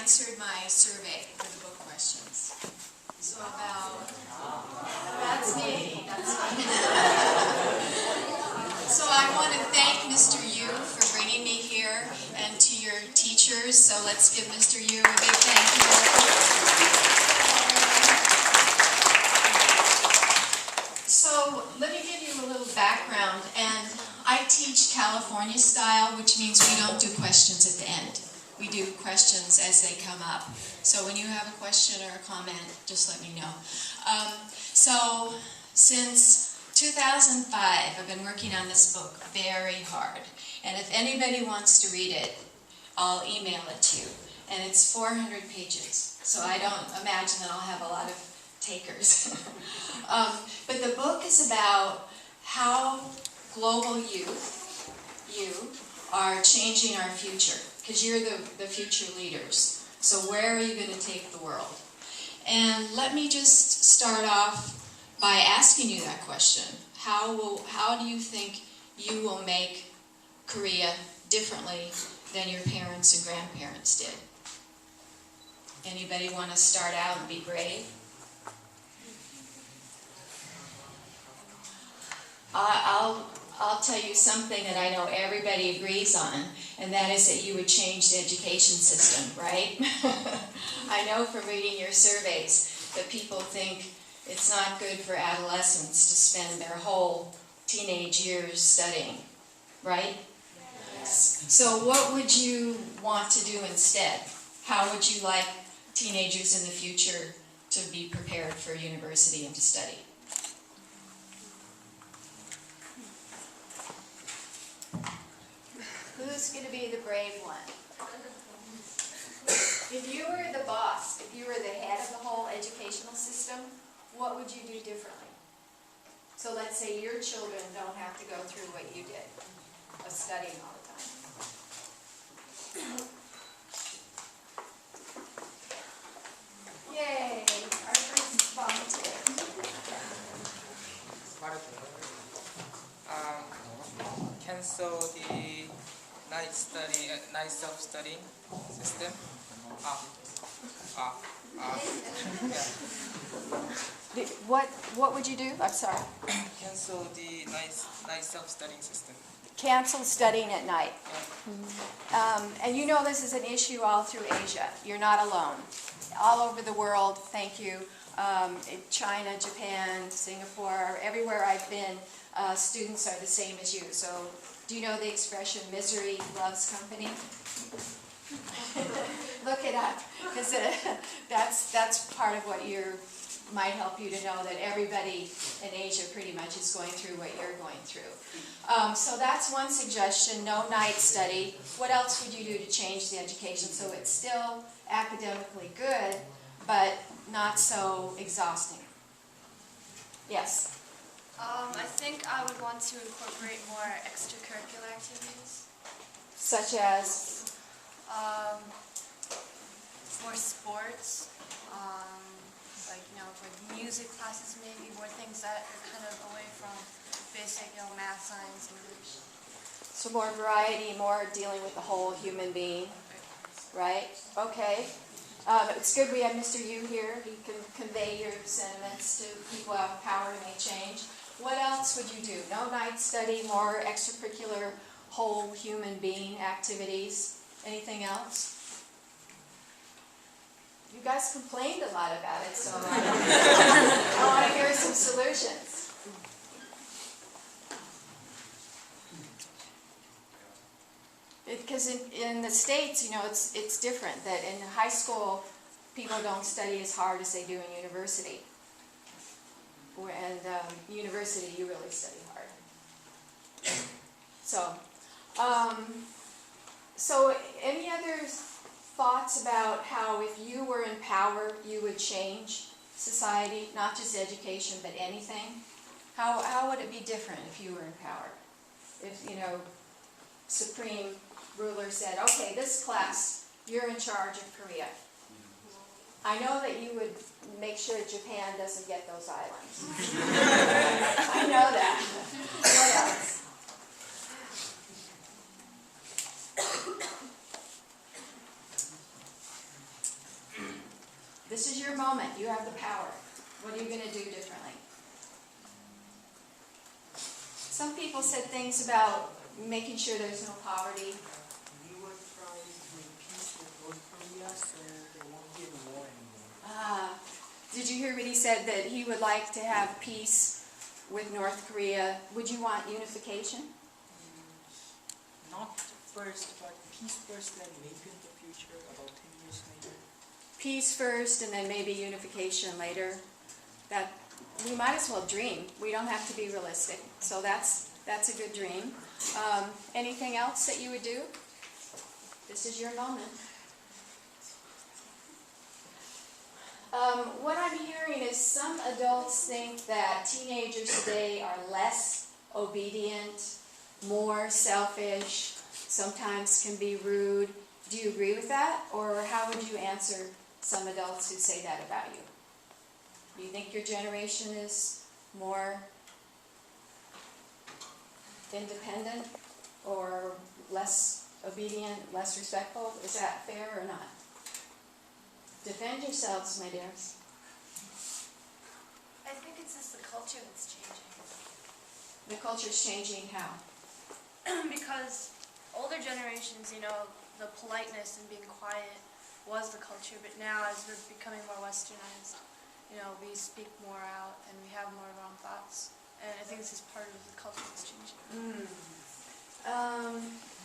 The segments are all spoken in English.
answered my survey for the book questions. So that's me. So I want to thank Mr. Yu for bringing me here, and to your teachers. So let's give Mr. Yu a big thank you. So let me give you a little background. And I teach California style, which means we don't do questions at the end. We do questions as they come up. So when you have a question or a comment, just let me know. So since 2005, I've been working on this book very hard. And if anybody wants to read it, I'll email it to you. And it's 400 pages. So I don't imagine that I'll have a lot of takers. But the book is about how global youth, you, are changing our future. Because you're the future leaders. So where are you going to take the world? And let me just start off by asking you that question. How do you think you will make Korea differently than your parents and grandparents did? Anybody want to start out and be brave? I'll tell you something that I know everybody agrees on, and that is that you would change the education system, right? I know from reading your surveys that people think it's not good for adolescents to spend their whole teenage years studying, right? Yes. So what would you want to do instead? How would you like teenagers in the future to be prepared for university and to study? Who's going to be the brave one? If you were the boss, if you were the head of the whole educational system, what would you do differently? So let's say your children don't have to go through what you did, of studying all the time. Yay! Our first volunteer. Cancel the night self-studying system. What would you do? I'm sorry. Cancel the night self-studying system. Cancel studying at night. And you know this is an issue all through Asia. You're not alone. All over the world, thank you. In China, Japan, Singapore, everywhere I've been, students are the same as you. So do you know the expression, misery loves company? Look it up, because that's part of what might help you to know that everybody in Asia pretty much is going through what you're going through. So that's one suggestion, no night study. What else would you do to change the education so it's still academically good, but not so exhausting? Yes? I think I would want to incorporate more extracurricular activities. Such as? More sports, like, for music classes maybe, more things that are kind of away from basic, math, science, English. So more variety, more dealing with the whole human being, right? Okay. It's good we have Mr. Yu here. He can convey your sentiments to people who have power to make change. What else would you do? No night study, more extracurricular whole human being activities. Anything else? You guys complained a lot about it, so I want to hear some solutions. Because in the States, it's different. That in high school, people don't study as hard as they do in university. And university, you really study hard. So any other thoughts about how if you were in power, you would change society, not just education, but anything? How would it be different if you were in power? If, supreme ruler said, okay, this class, you're in charge of Korea. I know that you would make sure Japan doesn't get those islands. I know that. What else? This is your moment. You have the power. What are you going to do differently? Some people said things about making sure there's no poverty. We were trying to bring peace with North Korea so there won't be a war anymore. Did you hear what he said, that he would like to have peace with North Korea? Would you want unification? Not first, but peace first, then maybe in the future, about 10 years later. Peace first and then maybe unification later. That we might as well dream. We don't have to be realistic. So that's a good dream. Anything else that you would do? This is your moment. What I'm hearing is some adults think that teenagers today are less obedient, more selfish, sometimes can be rude. Do you agree with that? Or how would you answer some adults who say that about you? Do you think your generation is more independent or less obedient, less respectful? Is that fair or not? Defend yourselves, my dears. I think it's just the culture that's changing. The culture's changing how? Because older generations, the politeness and being quiet was the culture, but now as we're becoming more westernized, we speak more out and we have more of our own thoughts. And I think this is part of the culture that's changing.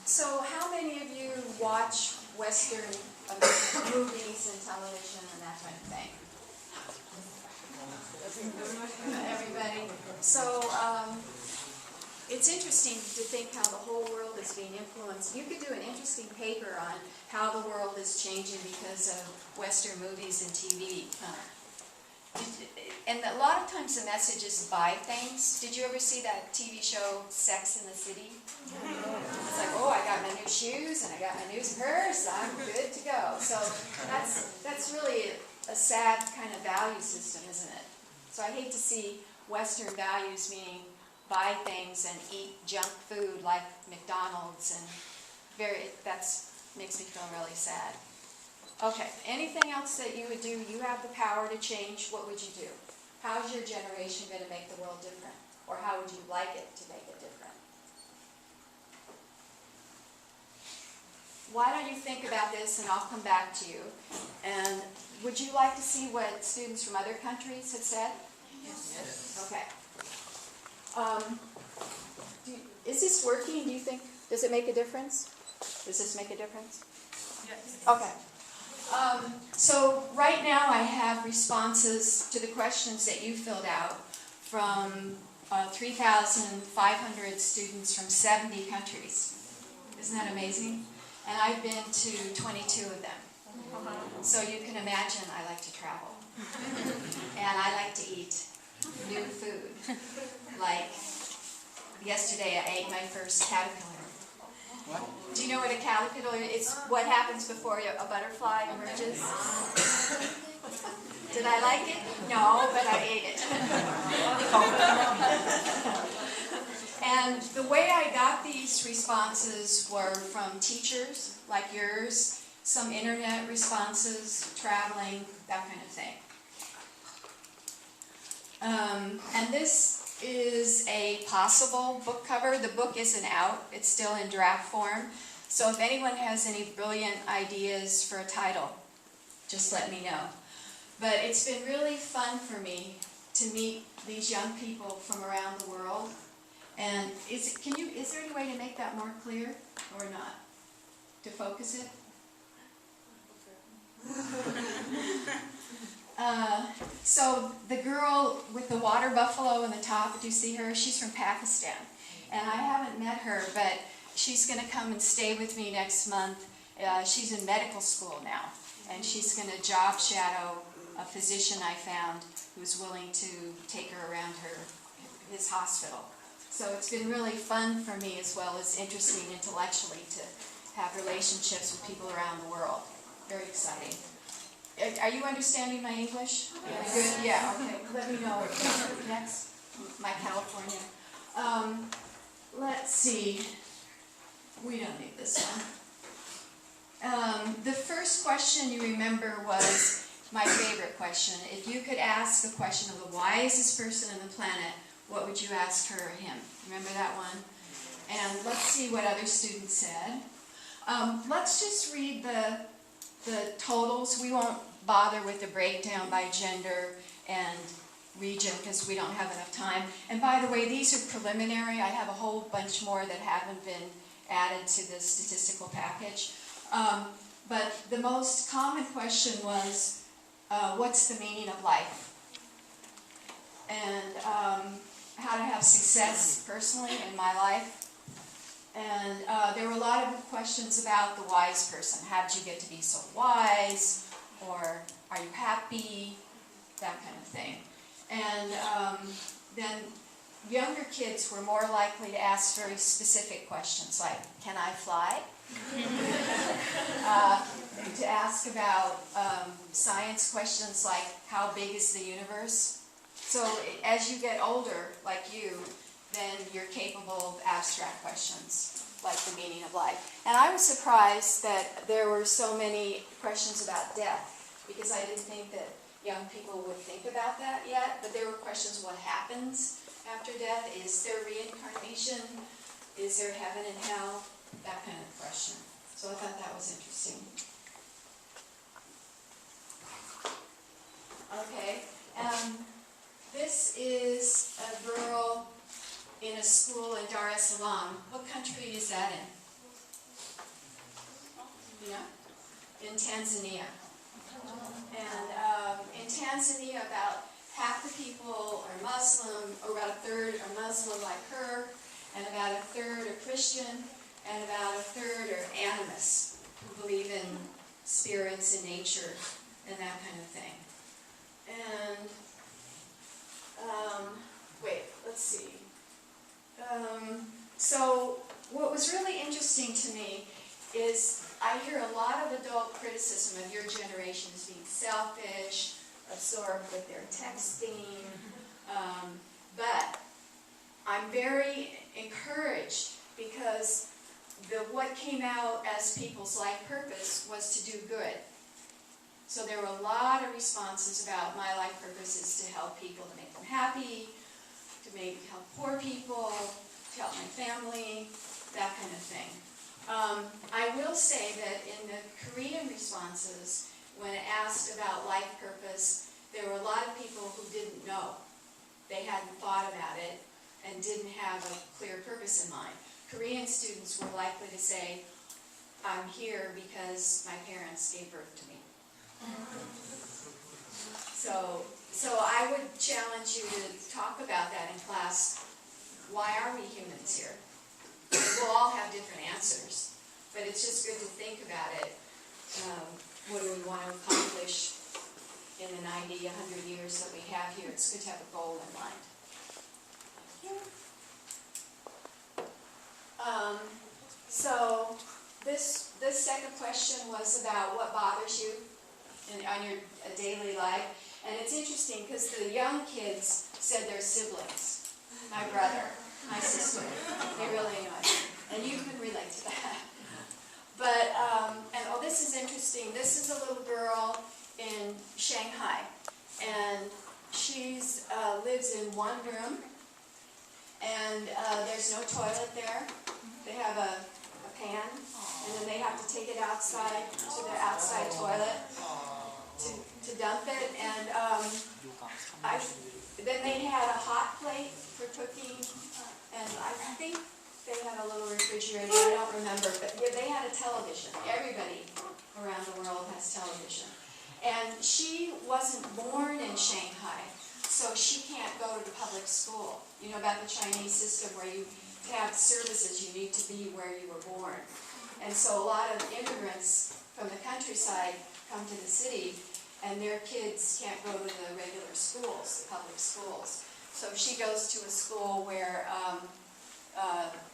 So how many of you watch Western movies and television and that kind of thing? Everybody. So it's interesting to think how the whole world is being influenced. You could do an interesting paper on how the world is changing because of Western movies and TV. And a lot of times the message is buy things. Did you ever see that TV show Sex in the City? It's like, oh, I got my new shoes and I got my new purse. I'm good to go. So that's really a sad kind of value system, isn't it? So I hate to see Western values meaning buy things and eat junk food like McDonald's, and that makes me feel really sad. Okay, anything else that you would do? You have the power to change. What would you do? How's your generation going to make the world different? Or how would you like it to make it different? Why don't you think about this, and I'll come back to you. And would you like to see what students from other countries have said? Yes. Okay. Is this working, do you think? Does it make a difference? Does this make a difference? Yes. Okay. So right now I have responses to the questions that you filled out from 3,500 students from 70 countries. Isn't that amazing? And I've been to 22 of them. So you can imagine I like to travel. And I like to eat new food. Like yesterday I ate my first caterpillar. What? Do you know what a caterpillar is? It's what happens before a butterfly emerges. Did I like it? No, but I ate it. And the way I got these responses were from teachers like yours, some internet responses, traveling, that kind of thing. And this is a possible book cover. The book isn't out. It's still in draft form. So if anyone has any brilliant ideas for a title, just let me know. But it's been really fun for me to meet these young people from around the world. And is there any way to make that more clear or not? To focus it? So the girl with the water buffalo in the top, do you see her? She's from Pakistan. And I haven't met her, but she's going to come and stay with me next month. She's in medical school now. And she's going to job shadow a physician I found who's willing to take her around his hospital. So it's been really fun for me, as well as interesting intellectually, to have relationships with people around the world. Very exciting. Are you understanding my English? Yeah. Good? Yeah, okay. Let me know. Next, my California. Let's see. We don't need this one. The first question you remember was, my favorite question. If you could ask the question of the wisest person on the planet, what would you ask her or him? Remember that one? And let's see what other students said. Let's just read the totals. We won't bother with the breakdown by gender and region because we don't have enough time. And by the way, these are preliminary. I have a whole bunch more that haven't been added to the statistical package. But the most common question was, what's the meaning of life? And how to have success personally in my life. And there were a lot of questions about the wise person. How did you get to be so wise? Or are you happy? That kind of thing. And then younger kids were more likely to ask very specific questions like, can I fly? To ask about science questions like, how big is the universe? So as you get older, like you, then you're capable of abstract questions, like the meaning of life. And I was surprised that there were so many questions about death, because I didn't think that young people would think about that yet. But there were questions, what happens after death? Is there reincarnation? Is there heaven and hell? That kind of question. So I thought that was interesting. Okay, this is a girl in a school in Dar es Salaam. What country is that in? You know? In Tanzania. And in Tanzania, about half the people are Muslim, or about a third are Muslim like her, and about a third are Christian, and about a third are animists, who believe in spirits and nature and that kind of thing. And, wait, let's see. So what was really interesting to me is I hear a lot of adult criticism of your generation as being selfish, absorbed with their texting, but I'm very encouraged because what came out as people's life purpose was to do good. So there were a lot of responses about my life purpose is to help people, to make them happy, to help poor people, to help my family, that kind of thing. I will say that in the Korean responses, when asked about life purpose, there were a lot of people who didn't know. They hadn't thought about it and didn't have a clear purpose in mind. Korean students were likely to say, I'm here because my parents gave birth to me. So I would challenge you to talk about that in class. Why are we humans here? We'll all have different answers, but it's just good to think about it. What do we want to accomplish in the 90, 100 years that we have here? It's good to have a goal in mind. So this second question was about what bothers you on your daily life. And it's interesting because the young kids said their siblings. My brother, my sister. They really annoy me. And you can relate to that. But, this is interesting. This is a little girl in Shanghai. And she lives in one room. And there's no toilet there. They have a pan. And then they have to take it outside to the outside toilet to dump it. And then they had a hot plate for cooking. And I think they had a little refrigerator. I don't remember. But yeah, they had a television. Everybody around the world has television. And she wasn't born in Shanghai, so she can't go to the public school. You know about the Chinese system where you have services, you need to be where you were born. And so a lot of immigrants from the countryside come to the city, and their kids can't go to the regular schools, the public schools. So she goes to a school where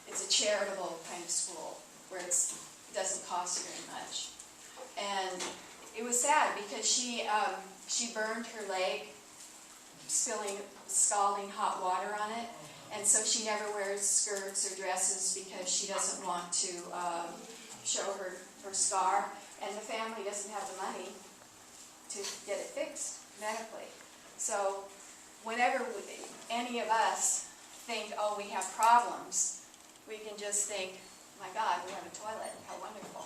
it's a charitable kind of school, where it doesn't cost very much. And it was sad because she burned her leg, scalding hot water on it, and so she never wears skirts or dresses because she doesn't want to show her scar, and the family doesn't have the money to get it fixed medically. So whenever any of us think, oh, we have problems, we can just think, my God, we have a toilet, how wonderful.